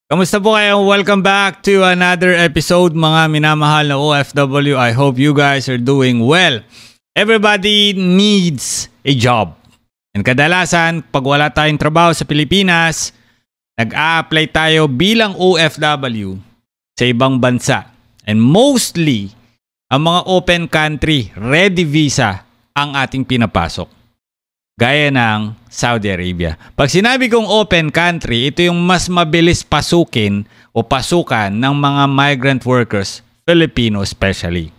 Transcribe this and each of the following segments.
Kamusta po kayo? Welcome back to another episode mga minamahal na OFW. I hope you guys are doing well. Everybody needs a job. And kadalasan, pag wala tayong trabaho sa Pilipinas, nag-a-apply tayo bilang OFW sa ibang bansa. And mostly, ang mga open country, ready visa ang ating pinapasok. Gaya ng Saudi Arabia. Pag sinabi kong open country, ito yung mas mabilis pasukin o pasukan ng mga migrant workers, Filipino especially.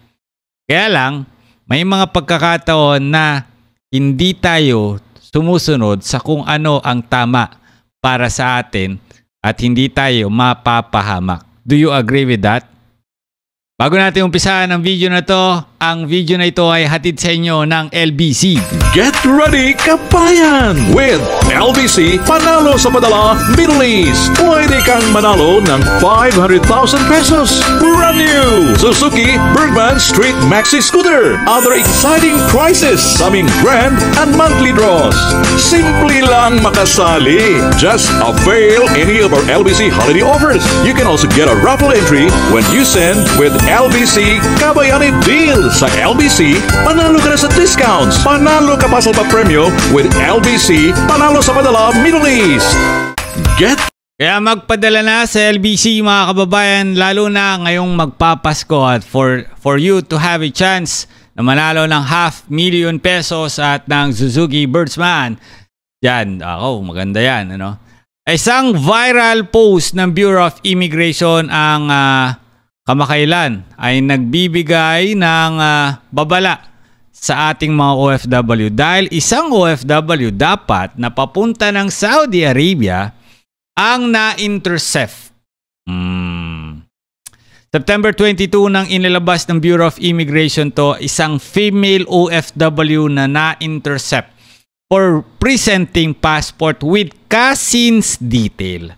Kaya lang, may mga pagkakataon na hindi tayo sumusunod sa kung ano ang tama para sa atin at hindi tayo mapapahamak. Do you agree with that? Bago natin umpisahan ang video na to, ang video na ito ay hatid sa inyo ng LBC. Get ready, kabayan! With LBC, panalo sa padala, Middle East. Pwede kang manalo ng 500,000 pesos. Brand new Suzuki Bergman Street Maxi Scooter. Other exciting prizes sa aming grand and monthly draws. Simple lang makasali. Just avail any of our LBC holiday offers. You can also get a raffle entry when you send with LBC Kabayani Deal. Sa LBC, panalo ka na sa discounts. Panalo ka pa sa premyo with LBC, panalo sa padala Middle East. Kaya magpadala na sa LBC mga kababayan, lalo na ngayong magpapasko at for you to have a chance na manalo ng 500,000 pesos at ng Suzuki Bergman. Yan, maganda yan. Ano? Isang viral post ng Bureau of Immigration ang kamakailan ay nagbibigay ng babala sa ating mga OFW dahil isang OFW dapat na papunta ng Saudi Arabia ang na-intercept. September 22 nang inilabas ng Bureau of Immigration to, isang female OFW na na-intercept for presenting passport with cousin's detail.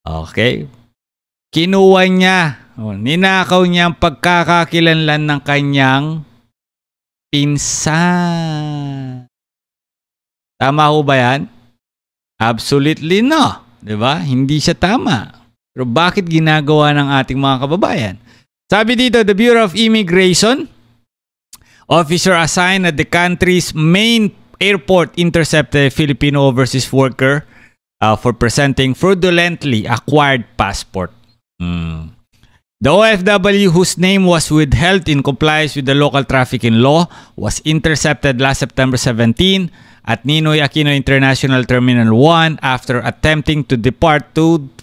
Okay? Kinuha niya, ninakaw niya ang pagkakakilanlan ng kanyang pinsan. Tama ho ba yan? Absolutely no. Diba? Hindi siya tama. Pero bakit ginagawa ng ating mga kababayan? Sabi dito, the Bureau of Immigration officer assigned at the country's main airport intercepted a Filipino overseas worker for presenting fraudulently acquired passport. The OFW, whose name was withheld in compliance with the local trafficking law, was intercepted last September 17 at Ninoy Aquino International Terminal 1 after attempting to depart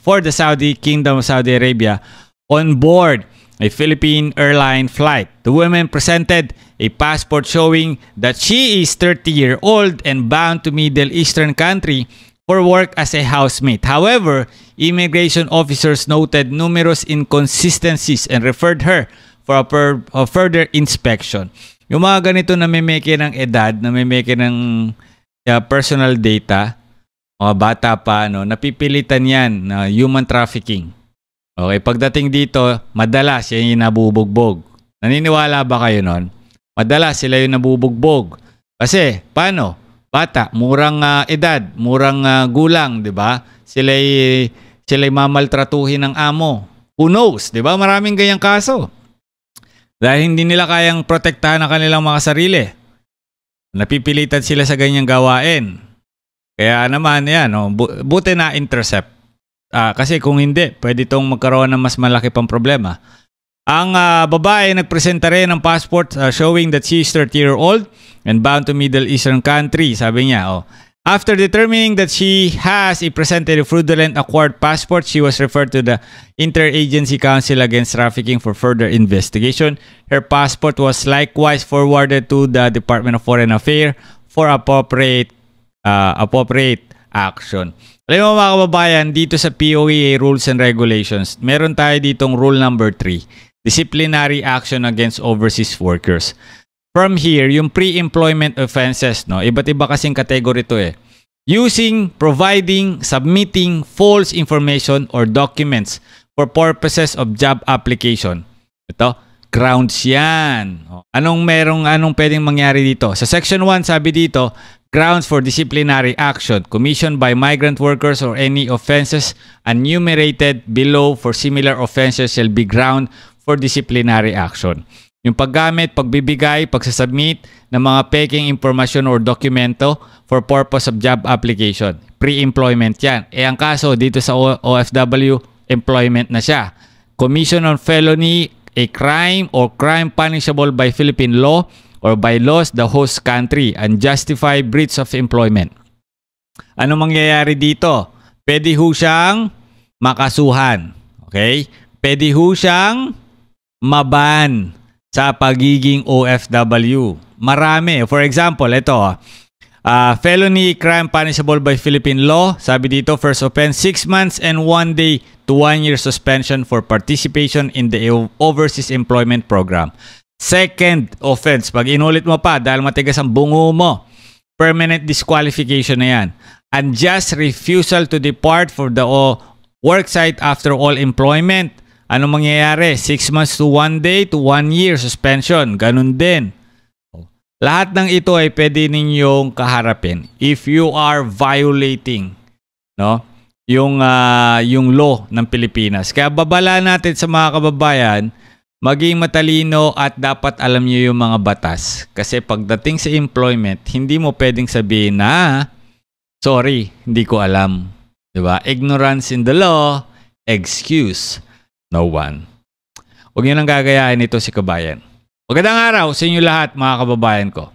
for the Saudi Kingdom of Saudi Arabia on board a Philippine airline flight. The woman presented a passport showing that she is 30-year-old and bound to Middle Eastern country for work as a housemate. However, immigration officers noted numerous inconsistencies and referred her for a further inspection. Yung mga ganito na may meke ng edad, na may meke ng personal data, mga bata pa, napipilitan yan na human trafficking. Okay, pagdating dito, madalas yan yung nabubugbog. Naniniwala ba kayo nun? Madalas sila yung nabubugbog. Kasi, paano? Bata, murang edad, murang gulang, 'di ba? Sila'y mamaltratuhin ng amo. Who knows, 'di ba? Maraming ganyang kaso. Dahil hindi nila kayang protektahan ang kanilang mga sarili. Napipilitan sila sa ganyang gawain. Kaya naman 'yan, buti na intercept. Kasi kung hindi, pwede itong magkaroon ng mas malaki pang problema. Ang babae nagpresenta rin ng passport showing that she is 30-year-old and bound to Middle Eastern country. Sabi niya, after determining that she has presented a fraudulent acquired passport, she was referred to the Interagency Council Against Trafficking for further investigation. Her passport was likewise forwarded to the Department of Foreign Affairs for appropriate action. Alam mo mga kababayan, dito sa POEA Rules and Regulations, meron tayo ditong rule number 3. Disciplinary action against overseas workers. From here, yung pre-employment offenses, iba't iba kasing category to Using, providing, submitting false information or documents for purposes of job application. Ito, grounds yan. Anong pwedeng mangyari dito? Sa Section 1, sabi dito, grounds for disciplinary action commissioned by migrant workers or any offenses enumerated below for similar offenses shall be ground for disciplinary action. Yung paggamit, pagbibigay, pagsasubmit ng mga peking impormasyon or dokumento for purpose of job application. Pre-employment yan. Ang kaso dito sa OFW, employment na siya. Commission on felony, a crime or crime punishable by Philippine law or by laws the host country, unjustified breach of employment. Ano mangyayari dito? Pwede ho siyang makasuhan. Okay? Pwede ho siyang maban sa pagiging OFW. Marami. For example, ito. Felony crime punishable by Philippine law. Sabi dito, first offense, 6 months and 1 day to 1 year suspension for participation in the overseas employment program. Second offense, pag inulit mo pa dahil matigas ang bungo mo, permanent disqualification na yan. Unjust refusal to depart for the worksite after all employment. Ano mangyayari? 6 months to 1 day to 1 year suspension. Ganun din. Lahat ng ito ay pwede ninyong kaharapin if you are violating yung law ng Pilipinas. Kaya babala natin sa mga kababayan, maging matalino at dapat alam niyo yung mga batas. Kasi pagdating sa employment, hindi mo pwedeng sabihin na, sorry, hindi ko alam. Diba? Ignorance in the law, excuse no one. Huwag niyo nang gagayahin ito si kabayan. Magandang araw sa inyo lahat mga kababayan ko.